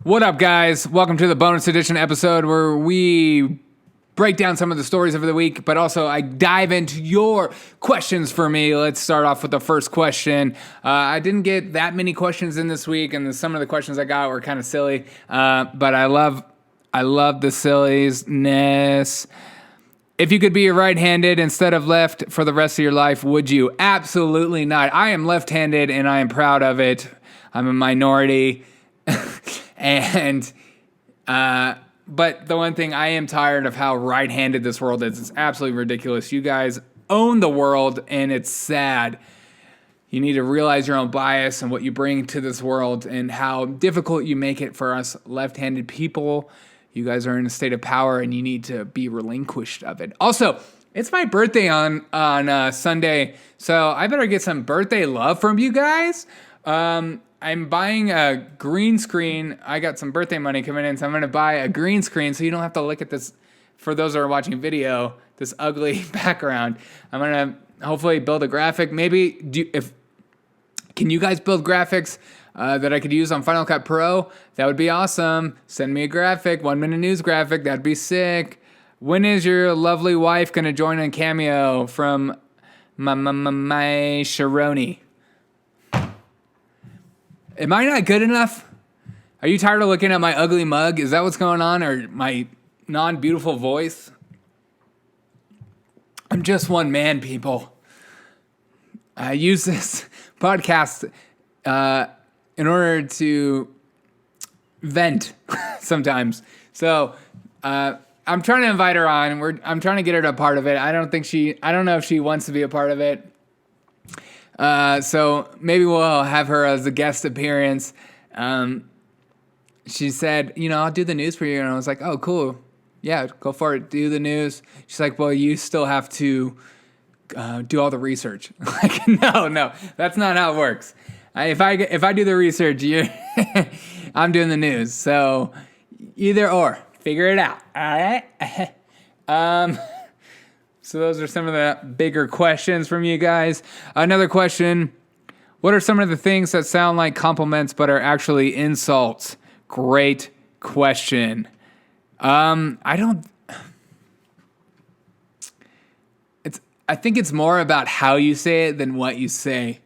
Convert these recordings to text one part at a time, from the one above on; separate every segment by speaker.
Speaker 1: What up, guys? Welcome to the bonus edition episode where we break down some of the stories of the week, but also I dive into your questions for me. Let's start off with the first question. I didn't get that many questions in this week, and some of the questions I got were kind of silly, but I love the silliness. If you could be right-handed instead of left for the rest of your life, would you? Absolutely not. I am left-handed, and I am proud of it. I'm a minority. But the one thing, I am tired of how right-handed this world is. It's absolutely ridiculous. You guys own the world, and it's sad. You need to realize your own bias and what you bring to this world and how difficult you make it for us left-handed people. You guys are in a state of power, and you need to be relinquished of it. Also, it's my birthday on Sunday, so I better get some birthday love from you guys. I'm buying a green screen. I got some birthday money coming in, so I'm going to buy a green screen so you don't have to look at this, for those that are watching video, this ugly background. I'm going to hopefully build a graphic. Can you guys build graphics that I could use on Final Cut Pro? That would be awesome. Send me a graphic, 1 minute news graphic. That'd be sick. When is your lovely wife going to join on Cameo from my Sharoni? Am I not good enough? Are you tired of looking at my ugly mug? Is that what's going on? Or my non-beautiful voice? I'm just one man, people. I use this podcast in order to vent sometimes. So I'm trying to invite her on. I'm trying to get her to a part of it. I don't know if she wants to be a part of it. So maybe we'll have her as a guest appearance. She said, I'll do the news for you. And I was like, oh, cool. Yeah, go for it. Do the news. She's like, well, you still have to do all the research. Like, no, that's not how it works. If I do the research, I'm doing the news. So either or, figure it out. All right. So those are some of the bigger questions from you guys. Another question, what are some of the things that sound like compliments but are actually insults? Great question. I think it's more about how you say it than what you say.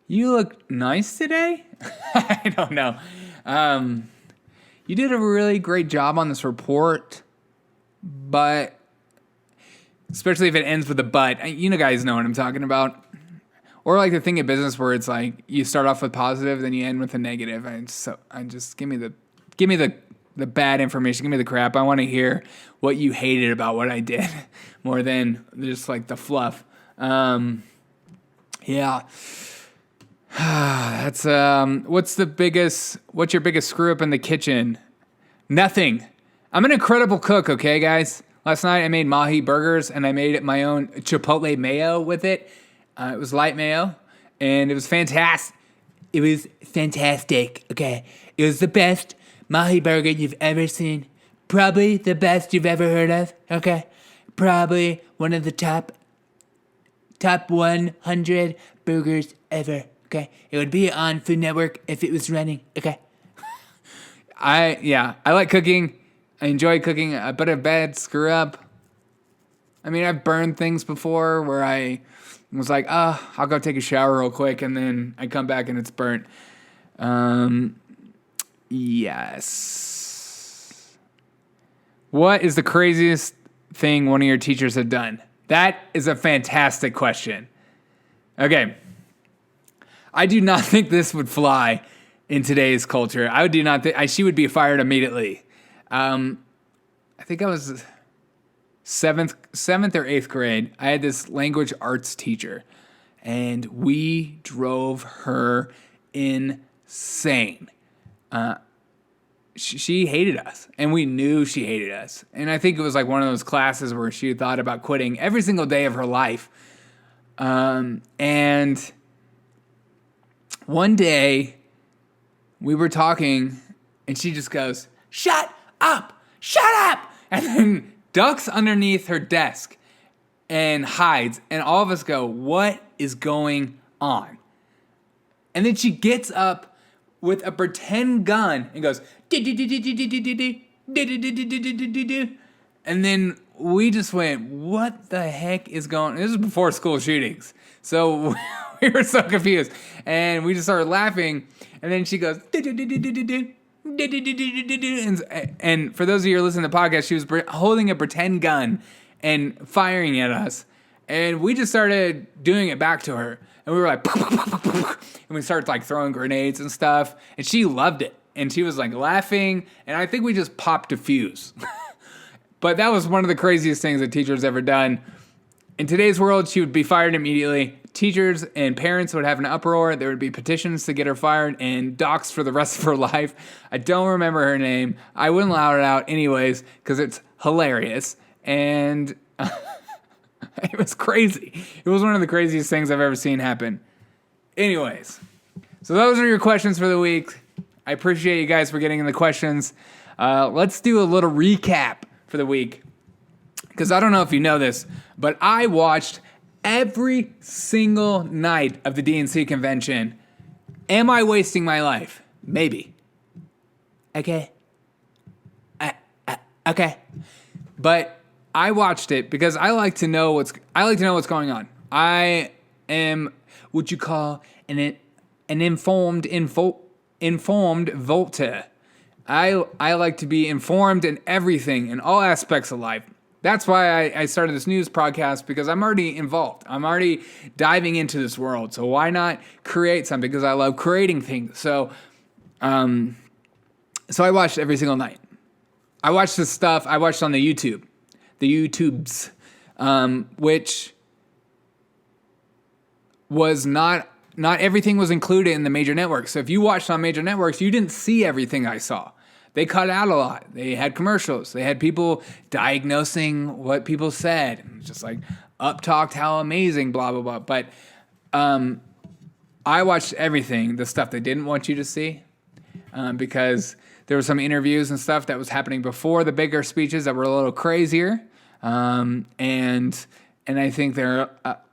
Speaker 1: You look nice today? I don't know. You did a really great job on this report, but especially if it ends with a but. You guys know what I'm talking about. Or like the thing in business where it's like you start off with positive, then you end with a negative. I just give me the bad information. Give me the crap. I want to hear what you hated about what I did more than just like the fluff. Yeah. That's what's your biggest screw up in the kitchen? Nothing. I'm an incredible cook, okay, guys? Last night I made mahi burgers and I made my own chipotle mayo with it. It was light mayo and it was fantastic. It was fantastic, okay? It was the best mahi burger you've ever seen. Probably the best you've ever heard of, okay? Probably one of the top 100 burgers ever, okay? It would be on Food Network if it was running, okay? I like cooking. I enjoy cooking, but a bad screw up. I mean, I've burned things before where I was like, I'll go take a shower real quick, and then I come back and it's burnt. Yes. What is the craziest thing one of your teachers have done? That is a fantastic question. Okay. I do not think this would fly in today's culture. I do not think she would be fired immediately. I think I was seventh or eighth grade. I had this language arts teacher, and we drove her insane. She hated us, and we knew she hated us. And I think it was like one of those classes where she thought about quitting every single day of her life. And one day we were talking, and she just goes, shut up, and then ducks underneath her desk and hides. And all of us go, what is going on? And then she gets up with a pretend gun and goes, and then we just went, what the heck is going on? This is before school shootings. So we were so confused. And we just started laughing. And then she goes, and for those of you who are listening to the podcast, she was holding a pretend gun and firing at us. And we just started doing it back to her. And we were like, and we started like throwing grenades and stuff. And she loved it. And she was like laughing. And I think we just popped a fuse. But that was one of the craziest things a teacher's ever done. In today's world, she would be fired immediately. Teachers and parents would have an uproar. There would be petitions to get her fired and doxxed for the rest of her life. I don't remember her name. I wouldn't allow it out anyways because it's hilarious. And it was crazy. It was one of the craziest things I've ever seen happen. Anyways, so those are your questions for the week. I appreciate you guys for getting in the questions. Let's do a little recap for the week. Because I don't know if you know this, but I watched every single night of the DNC convention. Am I wasting my life? Maybe. Okay. Okay. But I watched it because I like to know what's going on. I am what you call an informed voter. I like to be informed in everything, in all aspects of life. That's why I started this news podcast, because I'm already involved. I'm already diving into this world. So why not create something? Because I love creating things. So I watched every single night. I watched this stuff. I watched on the YouTubes, which was not everything was included in the major networks. So if you watched on major networks, you didn't see everything I saw. They cut out a lot. They had commercials. They had people diagnosing what people said. It was just like up-talked how amazing, blah, blah, blah. But I watched everything, the stuff they didn't want you to see, because there were some interviews and stuff that was happening before the bigger speeches that were a little crazier. And I think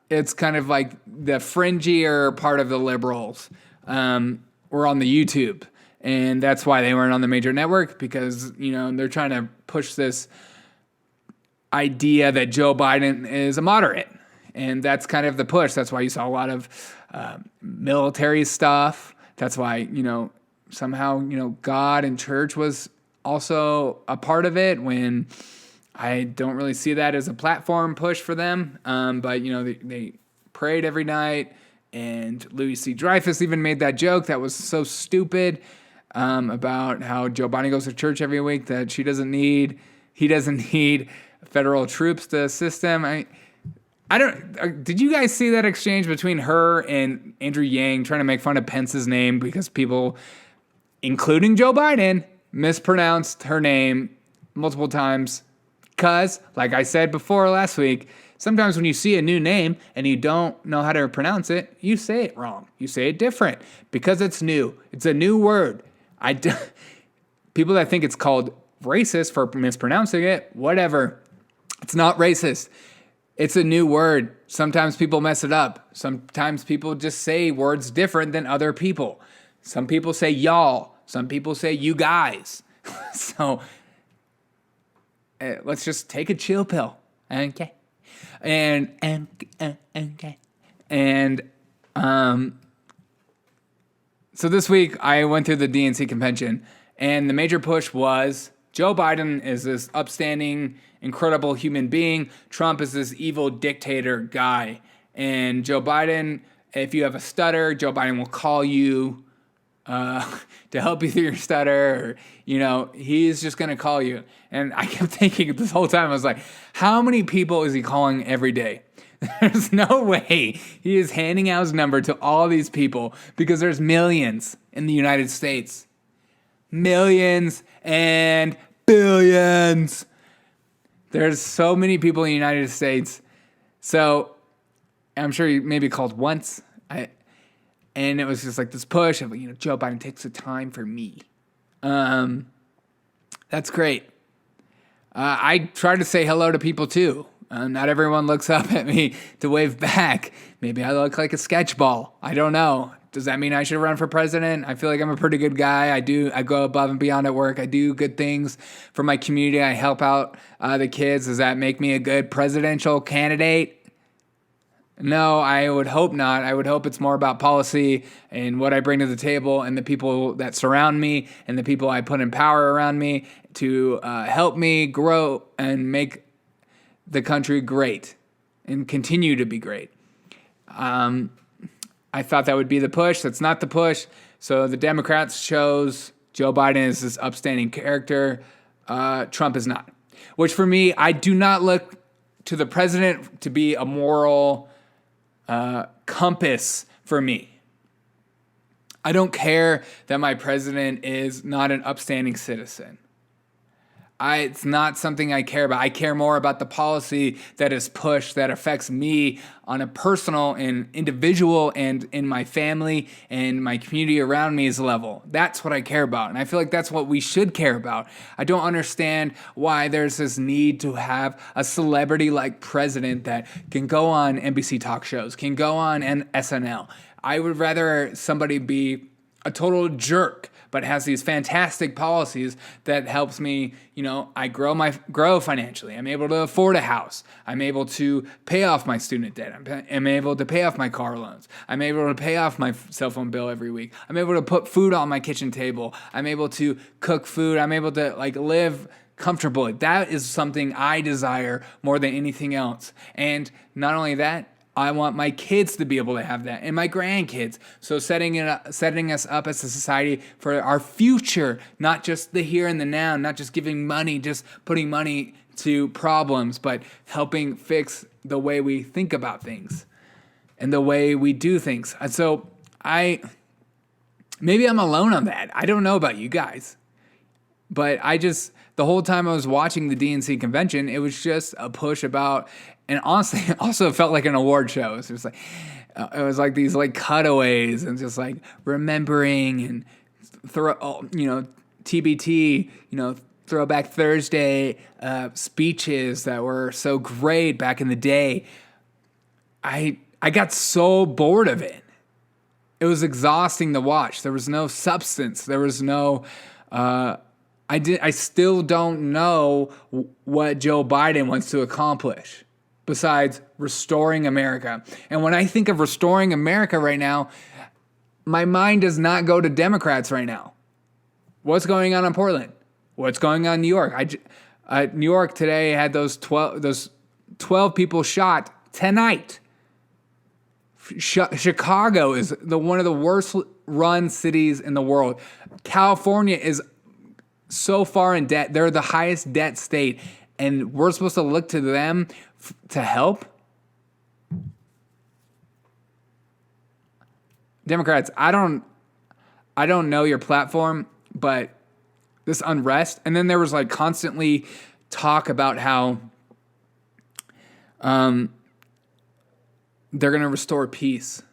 Speaker 1: it's kind of like the fringier part of the liberals were on the YouTube. And that's why they weren't on the major network, because, they're trying to push this idea that Joe Biden is a moderate. And that's kind of the push. That's why you saw a lot of military stuff. That's why, somehow, God and church was also a part of it, when I don't really see that as a platform push for them. But, they prayed every night. And Louis C. Dreyfus even made that joke that was so stupid, about how Joe Biden goes to church every week, that he doesn't need federal troops to assist him. Did you guys see that exchange between her and Andrew Yang trying to make fun of Pence's name because people, including Joe Biden, mispronounced her name multiple times? Because, like I said before last week, sometimes when you see a new name and you don't know how to pronounce it, you say it wrong. You say it different because it's new. It's a new word. People that think it's called racist for mispronouncing it, whatever. It's not racist. It's a new word. Sometimes people mess it up. Sometimes people just say words different than other people. Some people say y'all. Some people say you guys. So let's just take a chill pill. Okay. So this week I went through the DNC convention, and the major push was Joe Biden is this upstanding, incredible human being. Trump is this evil dictator guy. And Joe Biden, if you have a stutter, Joe Biden will call you to help you through your stutter. Or, he's just going to call you. And I kept thinking this whole time, I was like, how many people is he calling every day? There's no way he is handing out his number to all these people, because there's millions in the United States. Millions and billions. There's so many people in the United States. So I'm sure he maybe called once. And it was just like this push of, Joe Biden takes the time for me. That's great. I try to say hello to people too. Not everyone looks up at me to wave back. Maybe I look like a sketch ball. I don't know. Does that mean I should run for president? I feel like I'm a pretty good guy. I go above and beyond at work. I do good things for my community. I help out the kids. Does that make me a good presidential candidate? No, I would hope not. I would hope it's more about policy and what I bring to the table and the people that surround me and the people I put in power around me to help me grow and make the country great and continue to be great. I thought that would be the push. That's not the push. So the Democrats chose Joe Biden as this upstanding character. Trump is not. Which for me, I do not look to the president to be a moral compass for me. I don't care that my president is not an upstanding citizen. It's not something I care about. I care more about the policy that is pushed that affects me on a personal and individual and in my family and my community around me's level. That's what I care about. And I feel like that's what we should care about. I don't understand why there's this need to have a celebrity like president that can go on NBC talk shows, can go on SNL. I would rather somebody be a total jerk, but has these fantastic policies that helps me, I grow financially. I'm able to afford a house. I'm able to pay off my student debt. I'm able to pay off my car loans. I'm able to pay off my cell phone bill every week. I'm able to put food on my kitchen table. I'm able to cook food. I'm able to live comfortably. That is something I desire more than anything else. And not only that, I want my kids to be able to have that and my grandkids. So setting us up as a society for our future, not just the here and the now, not just giving money, just putting money to problems, but helping fix the way we think about things and the way we do things. And so maybe I'm alone on that. I don't know about you guys, but the whole time I was watching the DNC convention, it was just a push about. And honestly, it also felt like an award show. It was like these cutaways and just remembering and TBT, Throwback Thursday speeches that were so great back in the day. I got so bored of it. It was exhausting to watch. There was no substance. There was no. I still don't know what Joe Biden wants to accomplish besides restoring America. And when I think of restoring America right now, my mind does not go to Democrats right now. What's going on in Portland? What's going on in New York? New York today had those 12 people shot tonight. Chicago is one of the worst run cities in the world. California is so far in debt. They're the highest debt state. And we're supposed to look to them to help? Democrats, I don't know your platform, but this unrest, and then there was constantly talk about how they're going to restore peace.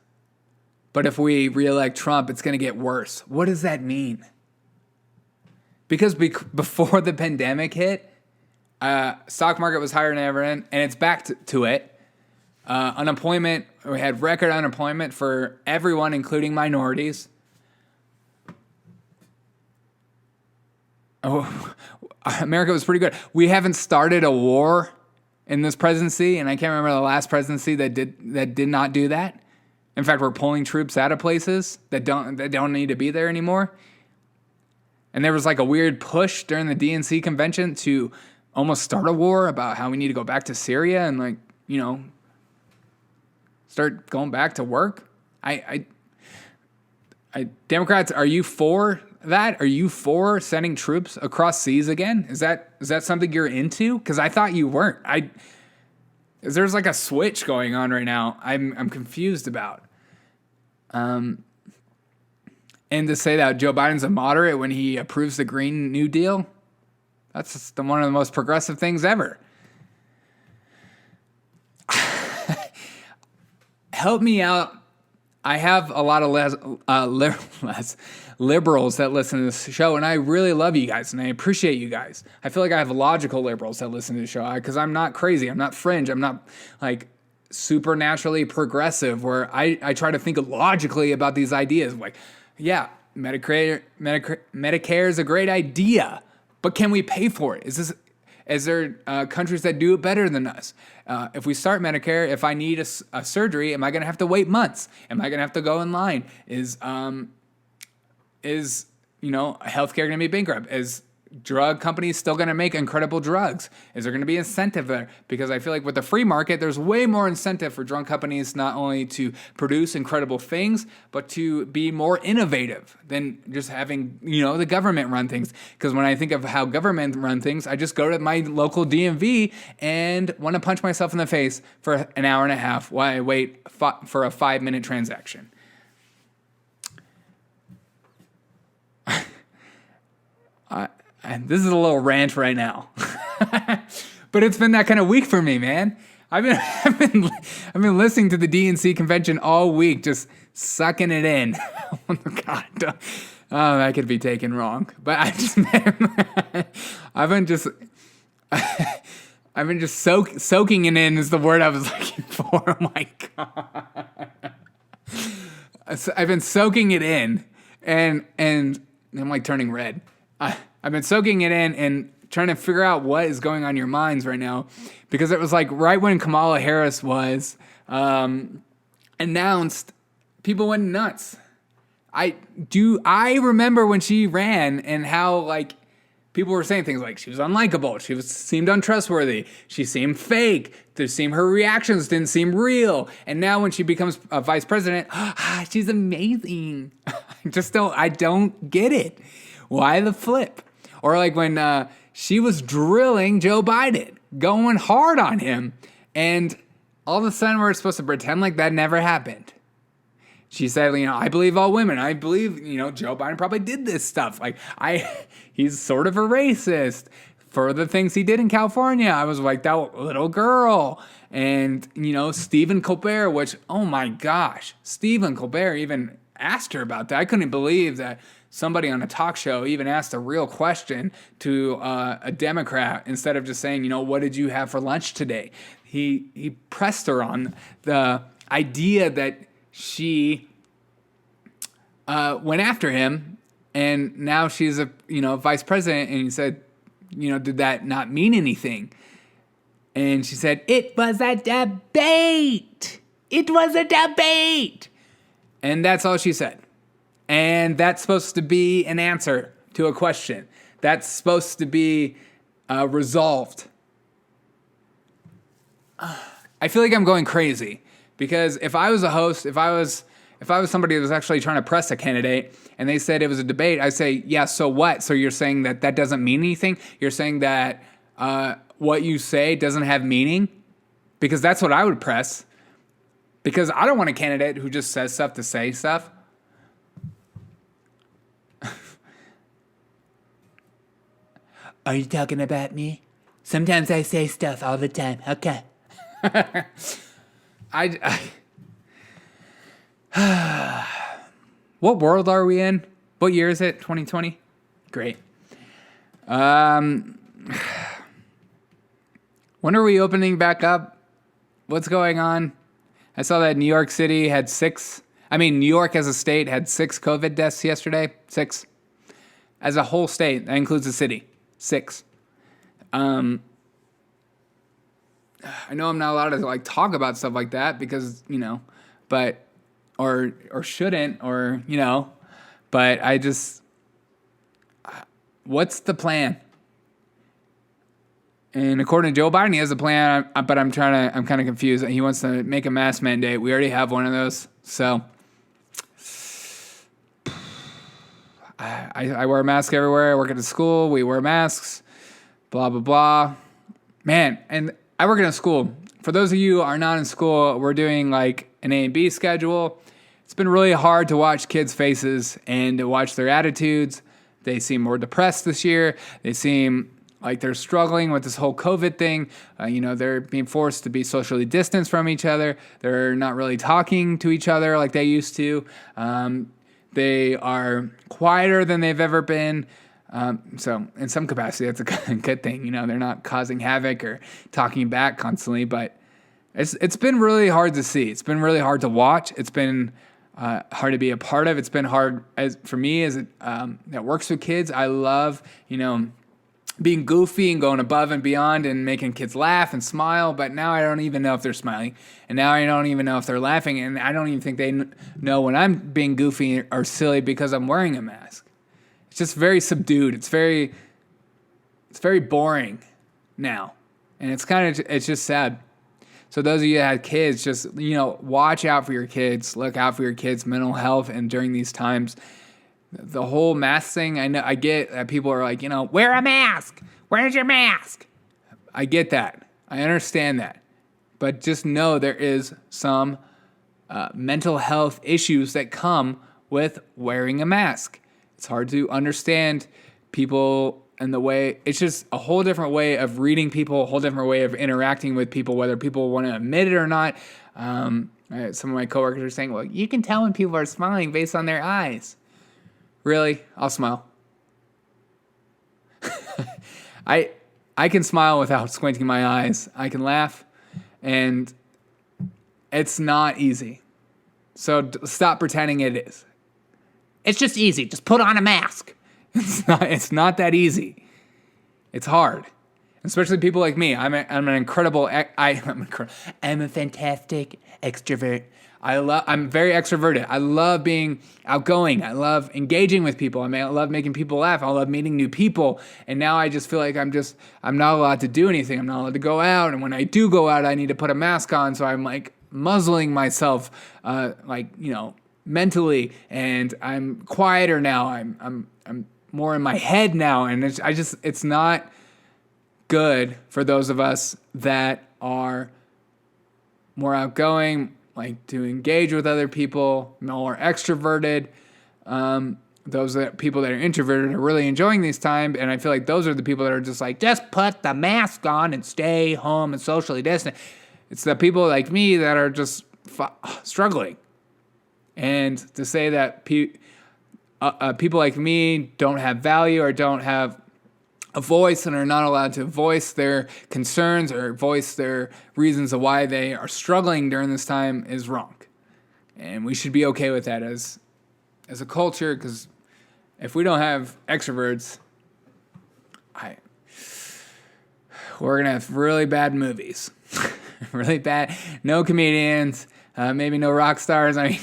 Speaker 1: But if we reelect Trump, it's going to get worse. What does that mean? Because before the pandemic hit, stock market was higher than ever, and it's back to it. Unemployment, we had record unemployment for everyone, including minorities. Oh, America was pretty good. We haven't started a war in this presidency, and I can't remember the last presidency that did not do that. In fact, we're pulling troops out of places that don't need to be there anymore. And there was a weird push during the DNC convention to almost start a war about how we need to go back to Syria and start going back to work. Democrats, are you for that? Are you for sending troops across seas again? Is that something you're into? Because I thought you weren't. There's a switch going on right now. I'm confused about. And to say that Joe Biden's a moderate when he approves the Green New Deal, that's one of the most progressive things ever. Help me out. I have a lot of less liberals that listen to this show, and I really love you guys, and I appreciate you guys. I feel like I have logical liberals that listen to the show because I'm not crazy. I'm not fringe. I'm not supernaturally progressive, where I try to think logically about these ideas. Like, yeah, Medicare is a great idea, but can we pay for it? Is there countries that do it better than us? If we start Medicare, if I need a surgery, am I going to have to wait months? Am I going to have to go in line? Is healthcare going to be bankrupt? Is drug companies still going to make incredible drugs? Is there going to be incentive there? Because I feel like with the free market, there's way more incentive for drug companies not only to produce incredible things, but to be more innovative than just having, the government run things. Because when I think of how government run things, I just go to my local DMV and want to punch myself in the face for an hour and a half while I wait for a 5-minute transaction. And this is a little rant right now, but it's been that kind of week for me, man. I've been listening to the DNC convention all week, just sucking it in. Oh God, that could be taken wrong, but I've been just soaking it in is the word I was looking for. Oh my God, I've been soaking it in, and I'm like turning red. I've been soaking it in and trying to figure out what is going on in your minds right now, because it was like right when Kamala Harris was announced, people went nuts. I remember when she ran and how like people were saying things like she was unlikable, seemed untrustworthy, she seemed fake, her reactions didn't seem real, and now when she becomes a vice president, she's amazing. I don't get it. Why the flip? Or like when she was drilling Joe Biden, going hard on him, and all of a sudden we're supposed to pretend like that never happened. She said, I believe all women. I believe, Joe Biden probably did this stuff. He's sort of a racist for the things he did in California. I was like, that little girl. And, Stephen Colbert, which, oh my gosh, Stephen Colbert even asked her about that. I couldn't believe that somebody on a talk show even asked a real question to a Democrat instead of just saying, what did you have for lunch today? He pressed her on the idea that she went after him, and now she's a vice president, and he said, did that not mean anything? And she said, it was a debate. It was a debate. And that's all she said. And that's supposed to be an answer to a question. That's supposed to be resolved. I feel like I'm going crazy, because if I was a host, if I was somebody that was actually trying to press a candidate and they said it was a debate, I'd say, yeah, so what? So you're saying that doesn't mean anything? You're saying that what you say doesn't have meaning? Because that's what I would press. Because I don't want a candidate who just says stuff to say stuff. Are you talking about me? Sometimes I say stuff all the time. Okay. What world are we in? What year is it? 2020? Great. When are we opening back up? What's going on? I saw that New York City had New York as a state had 6 COVID deaths yesterday. 6. As a whole state. That includes the city. 6. I know I'm not allowed to talk about stuff like that because, but, or shouldn't, but I just, what's the plan? And according to Joe Biden, he has a plan, but I'm kind of confused. He wants to make a mask mandate. We already have one of those. So I wear a mask everywhere. I work at a school. We wear masks, blah, blah, blah. Man, and I work in a school. For those of you who are not in school, we're doing an A and B schedule. It's been really hard to watch kids' faces and to watch their attitudes. They seem more depressed this year. They seem like they're struggling with this whole COVID thing. They're being forced to be socially distanced from each other. They're not really talking to each other like they used to. They are quieter than they've ever been. So in some capacity, that's a good thing. They're not causing havoc or talking back constantly, but It's been really hard to see. It's been really hard to watch. It's been hard to be a part of. It's been hard for me as that works with kids. I love, being goofy and going above and beyond and making kids laugh and smile. But now I don't even know if they're smiling, and now I don't even know if they're laughing, and I don't even think they know when I'm being goofy or silly because I'm wearing a mask. It's just very subdued. It's very boring now, and it's just sad. So those of you that have kids, just, watch out for your kids, look out for your kids' mental health. And during these times, the whole mask thing, I get that people are like, wear a mask. Where's your mask? I get that. I understand that. But just know there is some mental health issues that come with wearing a mask. It's hard to understand people and the way, it's just a whole different way of reading people, a whole different way of interacting with people, whether people want to admit it or not. Some of my coworkers are saying, well, you can tell when people are smiling based on their eyes. Really? I'll smile. I can smile without squinting my eyes. I can laugh, and it's not easy. So stop pretending it is. It's just easy. Just put on a mask. It's not that easy. It's hard, especially people like me. I'm a fantastic extrovert. I'm very extroverted. I love being outgoing. I love engaging with people. I love making people laugh. I love meeting new people. And now I just feel like I'm not allowed to do anything. I'm not allowed to go out. And when I do go out, I need to put a mask on. So I'm like muzzling myself, mentally. And I'm quieter now. I'm more in my head now, and it's not good for those of us that are more outgoing, like to engage with other people, more extroverted. People that are introverted are really enjoying these times, and I feel like those are the people that are just like, just put the mask on and stay home and socially distant. It's the people like me that are just struggling, and to say that people like me don't have value or don't have a voice and are not allowed to voice their concerns or voice their reasons of why they are struggling during this time is wrong. And we should be okay with that as a culture, because if we don't have extroverts, we're going to have really bad movies. Really bad. No comedians, maybe no rock stars. I'm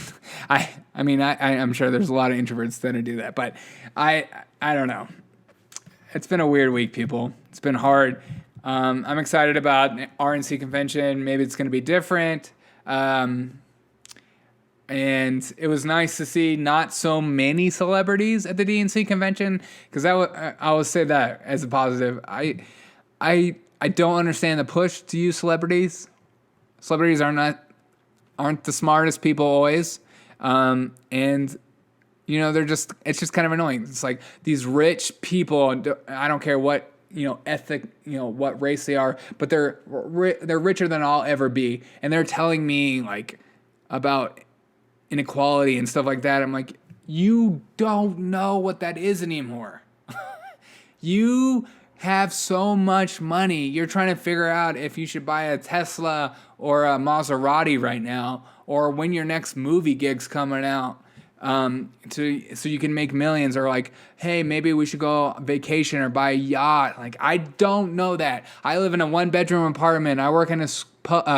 Speaker 1: sure there's a lot of introverts that do that, but I don't know. It's been a weird week, people. It's been hard. I'm excited about RNC convention. Maybe it's going to be different. And it was nice to see not so many celebrities at the DNC convention, because I will say that as a positive. I don't understand the push to use celebrities. Celebrities aren't the smartest people always. And it's just kind of annoying. It's like these rich people, I don't care what, ethnic, what race they are, but they're richer than I'll ever be. And they're telling me like about inequality and stuff like that. I'm like, you don't know what that is anymore. You have so much money. You're trying to figure out if you should buy a Tesla or a Maserati right now, or when your next movie gig's coming out, so you can make millions, or like, hey, maybe we should go on vacation or buy a yacht. Like, I don't know that. I live in a 1-bedroom apartment. I work in a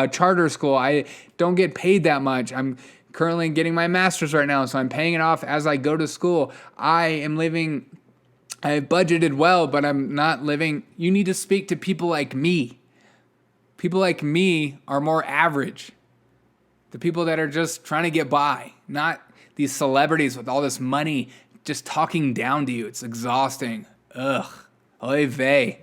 Speaker 1: charter school. I don't get paid that much. I'm currently getting my master's right now, so I'm paying it off as I go to school. I have budgeted well, but I'm not living. You need to speak to people like me. People like me are more average. The people that are just trying to get by, not these celebrities with all this money just talking down to you. It's exhausting. Ugh. Oy vey.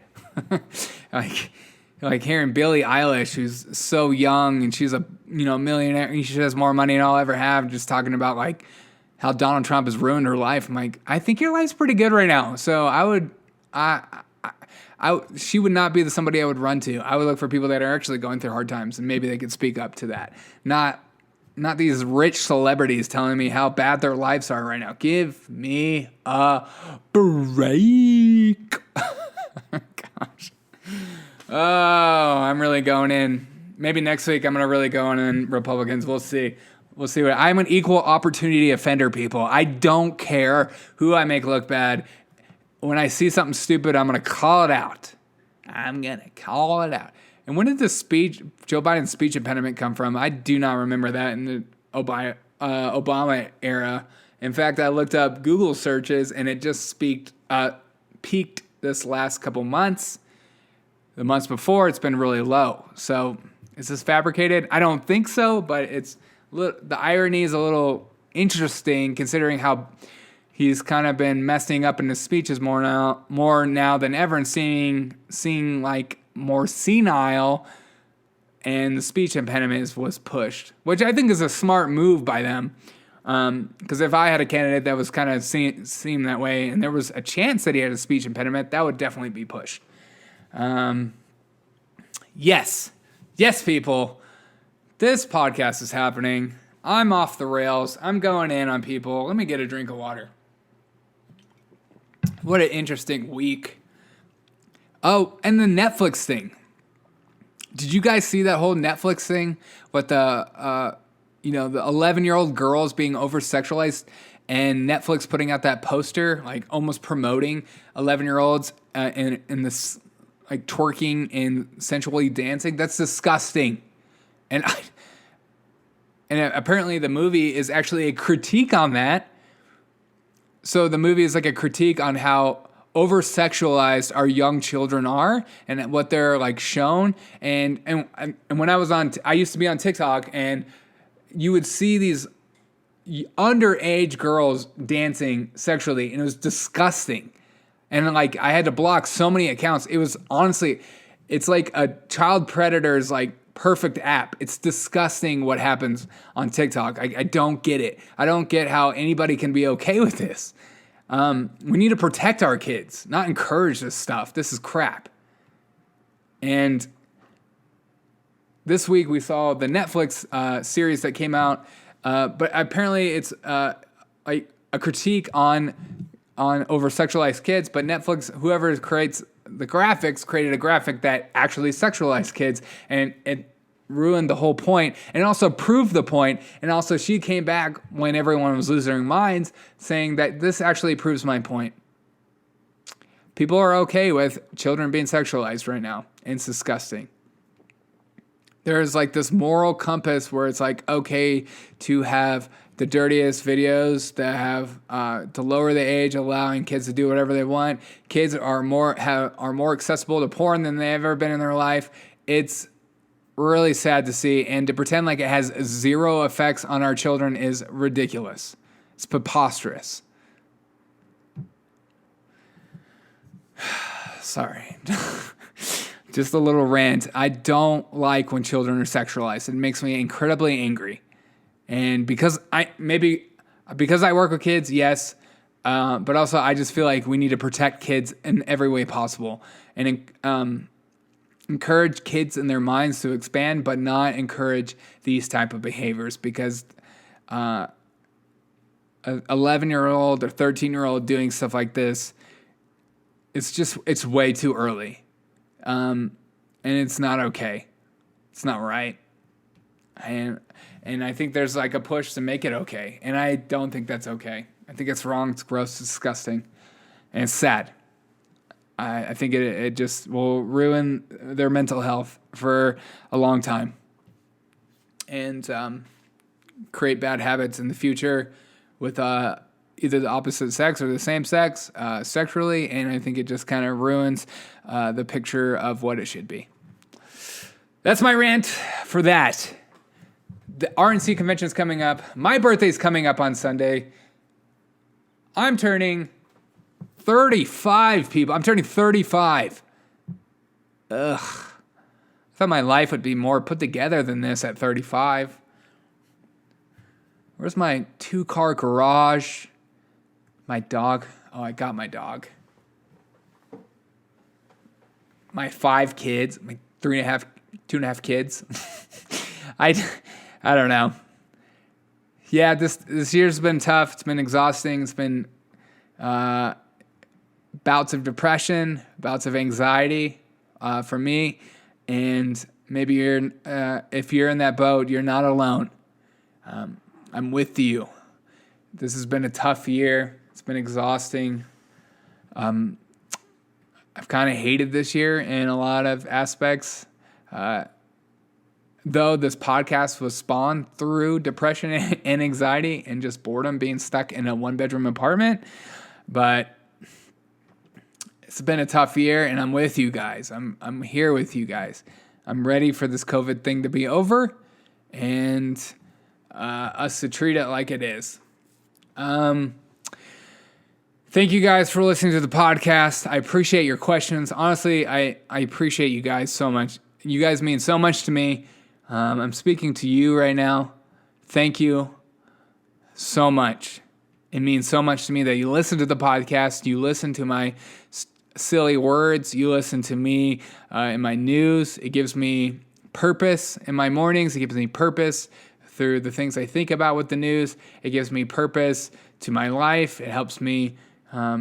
Speaker 1: like hearing Billie Eilish, who's so young and she's a millionaire, and she has more money than I'll ever have, just talking about like how Donald Trump has ruined her life. I'm like, I think your life's pretty good right now. So she would not be somebody I would run to. I would look for people that are actually going through hard times, and maybe they could speak up to that. Not these rich celebrities telling me how bad their lives are right now. Give me a break. Gosh. Oh, I'm really going in. maybe next week I'm going to really go on Republicans. We'll see. We'll see what I'm an equal opportunity offender, people. I don't care who I make look bad. When I see something stupid, I'm going to call it out. I'm going to call it out. And when did this Joe Biden's speech impediment come from? I do not remember that in the Obama era. In fact, I looked up Google searches and it just peaked this last couple months. The months before, it's been really low. So is this fabricated? I don't think so, but the irony is a little interesting considering how he's kind of been messing up in his speeches more now than ever and seeing like more senile, and the speech impediment was pushed, which I think is a smart move by them. Because if I had a candidate that was kind of seemed that way and there was a chance that he had a speech impediment, that would definitely be pushed. Yes, people, this podcast is happening. I'm off the rails. I'm going in on people. Let me get a drink of water. What an interesting week. Oh, and the Netflix thing. Did you guys see that whole Netflix thing with the 11-year-old girls being over-sexualized and Netflix putting out that poster, like almost promoting 11-year-olds in this, like twerking and sensually dancing? That's disgusting. And apparently the movie is actually a critique on that. So the movie is like a critique on how over-sexualized our young children are and what they're like shown. And when I used to be on TikTok, and you would see these underage girls dancing sexually, and it was disgusting. And like I had to block so many accounts. It was honestly, it's like a child predator's like perfect app. It's disgusting what happens on TikTok. I don't get it. I don't get how anybody can be okay with this. We need to protect our kids, not encourage this stuff. This is crap. And this week we saw the Netflix series that came out, but apparently it's like a critique on over-sexualized kids. But Netflix, whoever creates the graphics, created a graphic that actually sexualized kids, and it ruined the whole point, and also proved the point. And also she came back when everyone was losing their minds, saying that this actually proves my point. People are okay with children being sexualized right now, and it's disgusting. There's like this moral compass where it's like okay to have the dirtiest videos that have to lower the age, allowing kids to do whatever they want. Kids are more accessible to porn than they've ever been in their life. It's really sad to see, and to pretend like it has zero effects on our children is ridiculous. It's preposterous. Sorry. Just a little rant. I don't like when children are sexualized. It makes me incredibly angry. And because I work with kids, yes, but also I just feel like we need to protect kids in every way possible, and encourage kids in their minds to expand, but not encourage these type of behaviors, because an 11-year-old or 13-year-old doing stuff like this, it's way too early. And it's not okay. It's not right. And I think there's like a push to make it okay. And I don't think that's okay. I think it's wrong. It's gross. It's disgusting. And it's sad. I think it just will ruin their mental health for a long time. And create bad habits in the future with either the opposite sex or the same sex sexually. And I think it just kind of ruins the picture of what it should be. That's my rant for that. The RNC convention is coming up. My birthday's coming up on Sunday. I'm turning 35, people. I'm turning 35. Ugh. I thought my life would be more put together than this at 35. Where's my 2-car garage? My dog. Oh, I got my dog. My 5 kids. My 2.5 kids. I don't know. Yeah, this year's been tough. It's been exhausting. It's been bouts of depression, bouts of anxiety for me, and maybe if you're in that boat, you're not alone. I'm with you. This has been a tough year. It's been exhausting. I've kind of hated this year in a lot of aspects. Though this podcast was spawned through depression and anxiety and just boredom, being stuck in a 1-bedroom apartment. But it's been a tough year, and I'm with you guys. I'm here with you guys. I'm ready for this COVID thing to be over and us to treat it like it is. Thank you guys for listening to the podcast. I appreciate your questions. Honestly, I appreciate you guys so much. You guys mean so much to me. I'm speaking to you right now. Thank you so much. It means so much to me that you listen to the podcast. You listen to my silly words. You listen to me in my news. It gives me purpose in my mornings. It gives me purpose through the things I think about with the news. It gives me purpose to my life. It helps me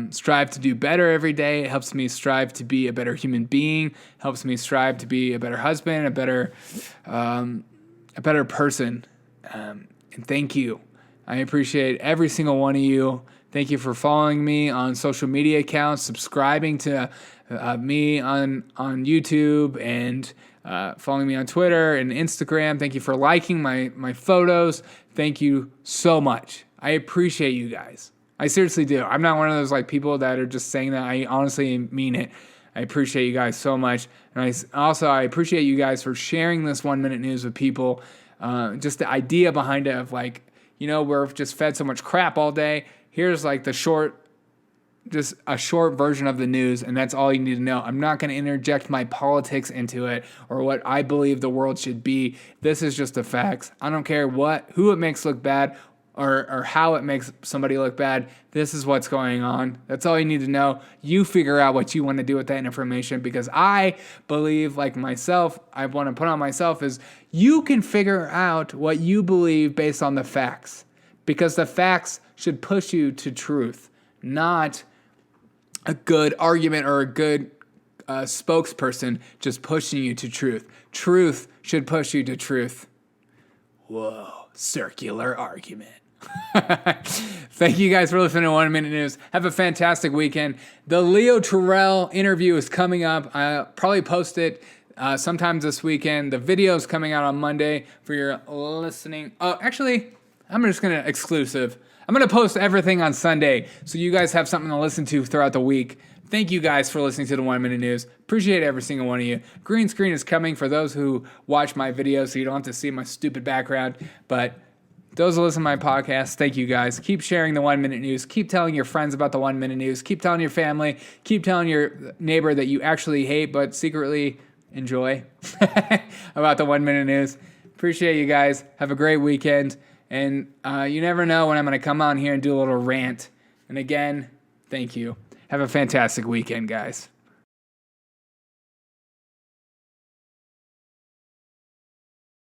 Speaker 1: strive to do better every day. It helps me strive to be a better human being. Helps me strive to be a better husband, a better person. And thank you. I appreciate every single one of you. Thank you for following me on social media accounts, subscribing to me on YouTube, and following me on Twitter and Instagram. Thank you for liking my photos. Thank you so much. I appreciate you guys. I seriously do. I'm not one of those people that are just saying that. I honestly mean it. I appreciate you guys so much. And I appreciate you guys for sharing this 1-minute news with people. Just the idea behind it of we're just fed so much crap all day. Here's a short version of the news, and that's all you need to know. I'm not going to interject my politics into it or what I believe the world should be. This is just the facts. I don't care who it makes look bad or how it makes somebody look bad. This is what's going on. That's all you need to know. You figure out what you want to do with that information, because I believe, I want to put on myself is you can figure out what you believe based on the facts, because the facts should push you to truth, not a good argument or a good spokesperson just pushing you to truth. Truth should push you to truth. Whoa, circular argument. Thank you guys for listening to 1-Minute News. Have a fantastic weekend. The Leo Terrell interview is coming up. I'll probably post it sometime this weekend. The video is coming out on Monday for your listening. Actually, I'm just going to exclusive. I'm going to post everything on Sunday so you guys have something to listen to throughout the week. Thank you guys for listening to the 1-Minute News. Appreciate every single one of you. Green screen is coming for those who watch my videos, so you don't have to see my stupid background. But those who listen to my podcast, thank you guys. Keep sharing the 1-Minute News. Keep telling your friends about the 1-Minute News. Keep telling your family. Keep telling your neighbor that you actually hate but secretly enjoy about the 1-Minute News. Appreciate you guys. Have a great weekend. And you never know when I'm going to come on here and do a little rant. And again, thank you. Have a fantastic weekend, guys.